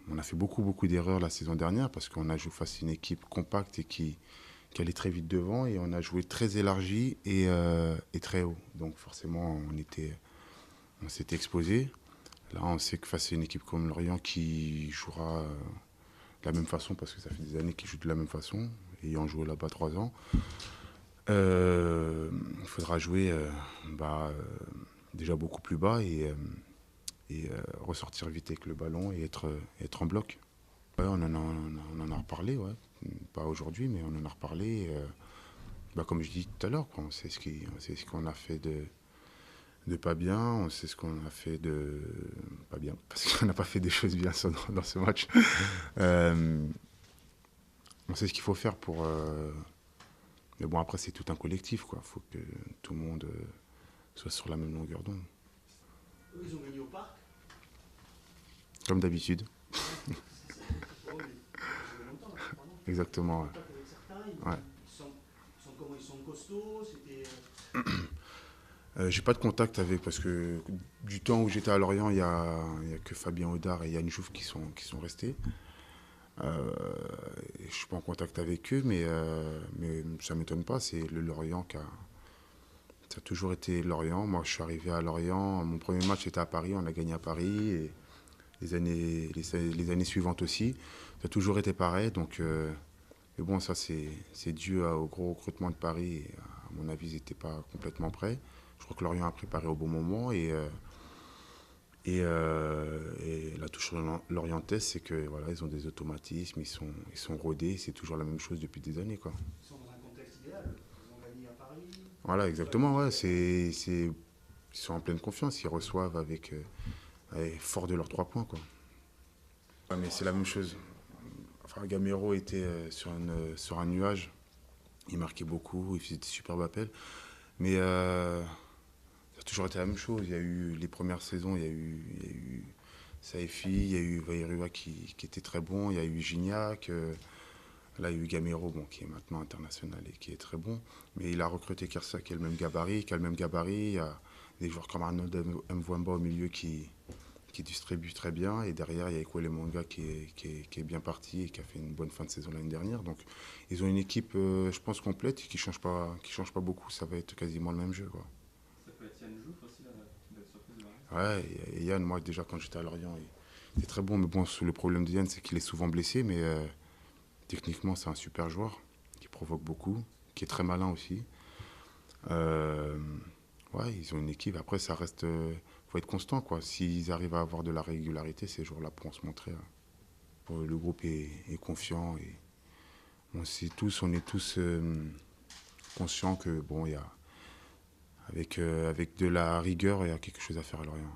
on a fait beaucoup d'erreurs la saison dernière parce qu'on a joué face à une équipe compacte et qui allait très vite devant et on a joué très élargi et très haut. Donc forcément, on s'était exposé. Là, on sait que face à une équipe comme Lorient qui jouera de la même façon parce que ça fait des années qu'ils jouent de la même façon, ayant joué là-bas 3 ans, il faudra jouer déjà beaucoup plus bas et ressortir vite avec le ballon et être en bloc. Ouais, on en a reparlé, ouais. Pas aujourd'hui, mais on en a reparlé. Comme je dis tout à l'heure, quoi, on sait ce qu'on a fait de pas bien, on sait ce qu'on a fait de pas bien, parce qu'on n'a pas fait des choses bien dans ce match. On sait ce qu'il faut faire pour... Mais bon, après, c'est tout un collectif, quoi. Il faut que tout le monde soit sur la même longueur d'onde. Eux, ils ont gagné au parc. Comme d'habitude. Bon, mais ça fait longtemps, là, pardon. Exactement, ouais. Avec certains, Ouais. ils sont costauds, c'était... J'ai pas de contact avec, parce que du temps où j'étais à Lorient, il y a que Fabien Audard et Yann Jouff qui sont restés. Je suis pas en contact avec eux, mais ça m'étonne pas. C'est le Lorient ça a toujours été Lorient. Moi, je suis arrivé à Lorient. Mon premier match était à Paris. On a gagné à Paris. Et les années suivantes aussi. Ça a toujours été pareil. Donc, mais bon, ça, c'est dû au gros recrutement de Paris. Et, à mon avis, ils n'étaient pas complètement prêts. Je crois que Lorient a préparé au bon moment. Et la touche lorientaise, c'est que voilà, ils ont des automatismes, ils sont rodés, c'est toujours la même chose depuis des années, quoi. Ils sont dans un contexte idéal. Ils ont gagné à Paris. Voilà, exactement, ouais, ils sont en pleine confiance, ils reçoivent fort de leurs 3 points, quoi. Ouais, mais c'est la même chose. Enfin, Gamero était sur un nuage, il marquait beaucoup, il faisait des superbes appels, mais ça a toujours été la même chose. Il y a eu les premières saisons, il y a eu Saifi, il y a eu Vairua qui était très bon, il y a eu Gignac, là il y a eu Gamero qui est maintenant international et qui est très bon, mais il a recruté Kersa qui a le même gabarit, il y a des joueurs comme Arnold Mvouamba au milieu qui distribue très bien, et derrière il y a Ekwele Manga qui est bien parti et qui a fait une bonne fin de saison l'année dernière. Donc ils ont une équipe, je pense, complète qui change pas beaucoup, ça va être quasiment le même jeu, quoi. Ça peut être Yann Jouff aussi, la belle surprise de Lorient. Ouais, et Yann, moi déjà quand j'étais à Lorient, il était très bon, mais bon, le problème de Yann c'est qu'il est souvent blessé, mais techniquement c'est un super joueur qui provoque beaucoup, qui est très malin aussi. Ouais, ils ont une équipe, après ça reste, faut être constant, quoi. S'ils arrivent à avoir de la régularité, ces jours-là pourront se montrer. Le groupe est confiant et on est tous conscients que bon, avec de la rigueur, il y a quelque chose à faire à Lorient.